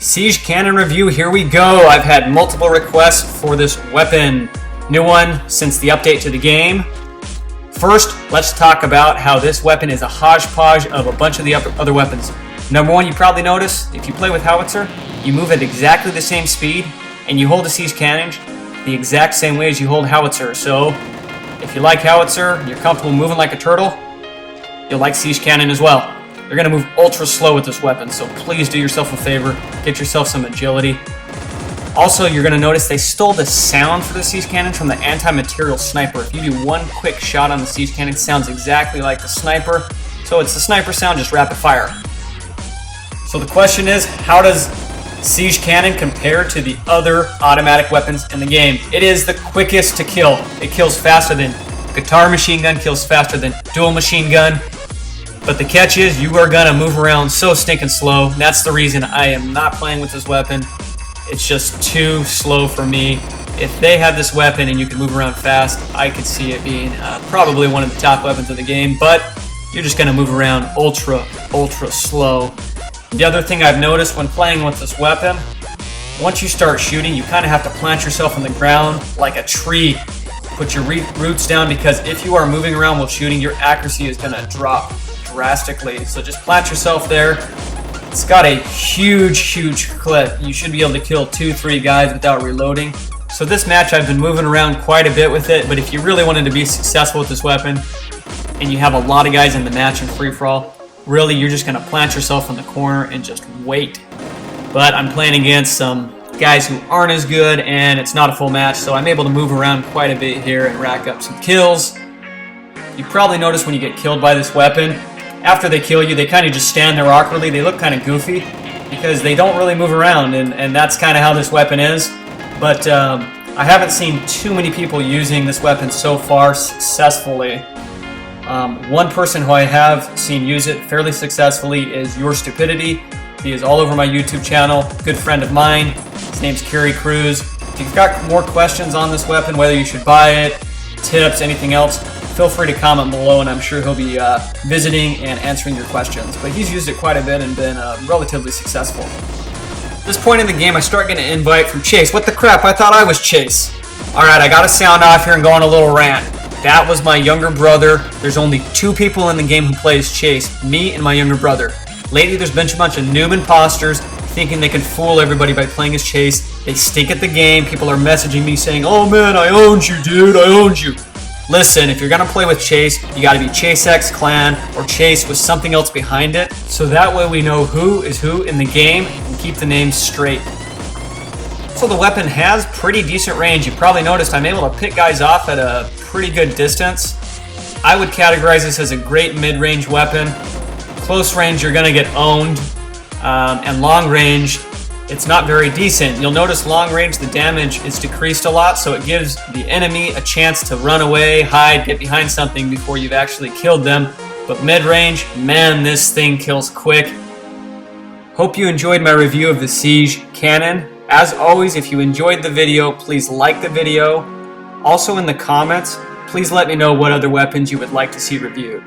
Seige Cannon review, here we go. I've had multiple requests for this weapon. New one since the update to the game. First, let's talk about how this weapon is a hodgepodge of a bunch of the other weapons. Number one, you probably notice, if you play with Howitzer, you move at exactly the same speed, and you hold the Seige Cannon the exact same way as you hold Howitzer. So, if you like Howitzer, you're comfortable moving like a turtle, you'll like Seige Cannon as well. They're going to move ultra slow with this weapon, so please do yourself a favor, get yourself some agility. Also, you're going to notice they stole the sound for the Seige Cannon from the anti-material sniper. If you do one quick shot on the Seige Cannon, it sounds exactly like the sniper. So it's the sniper sound, just rapid fire. So the question is, how does Seige Cannon compare to the other automatic weapons in the game? It is the quickest to kill. It kills faster than guitar machine gun, kills faster than dual machine gun. But the catch is, you are gonna move around so stinking slow. That's the reason I am not playing with this weapon. It's just too slow for me. If they had this weapon and you could move around fast, I could see it being probably one of the top weapons of the game, but you're just gonna move around ultra slow. The other thing I've noticed when playing with this weapon, once you start shooting, you kind of have to plant yourself on the ground like a tree. Put your roots down, because if you are moving around while shooting, your accuracy is gonna drop drastically. So just plant yourself there. It's got a huge clip. You should be able to kill 2-3 guys without reloading. So this match I've been moving around quite a bit with it, but if you really wanted to be successful with this weapon and you have a lot of guys in the match in free-for-all, really you're just going to plant yourself in the corner and just wait. But I'm playing against some guys who aren't as good and it's not a full match, so I'm able to move around quite a bit here and rack up some kills. You probably notice when you get killed by this weapon, after they kill you, they kind of just stand there awkwardly. They look kind of goofy because they don't really move around, and that's kind of how this weapon is. But I haven't seen too many people using this weapon so far successfully. One person who I have seen use it fairly successfully is Your Stupidity. He is all over my YouTube channel, good friend of mine. His name's Kerry Cruz. If you've got more questions on this weapon, whether you should buy it, tips, anything else, feel free to comment below, and I'm sure he'll be visiting and answering your questions. But he's used it quite a bit and been relatively successful. At this point in the game, I start getting an invite from Chase. What the crap? I thought I was Chase. Alright, I gotta sound off here and go on a little rant. That was my younger brother. There's only 2 people in the game who plays Chase, me and my younger brother. Lately, there's been a bunch of noob imposters thinking they can fool everybody by playing as Chase. They stink at the game. People are messaging me saying, "Oh man, I owned you, dude, I owned you." Listen, if you're gonna play with Chase, you gotta be Chase X Clan or Chase with something else behind it, so that way we know who is who in the game and keep the names straight. So the weapon has pretty decent range. You probably noticed I'm able to pick guys off at a pretty good distance. I would categorize this as a great mid-range weapon. Close range, you're gonna get owned, and long range, it's not very decent. You'll notice long range, the damage is decreased a lot, so it gives the enemy a chance to run away, hide, get behind something before you've actually killed them. But mid-range, man, this thing kills quick. Hope you enjoyed my review of the Seige Cannon. As always, if you enjoyed the video, please like the video. Also in the comments, please let me know what other weapons you would like to see reviewed.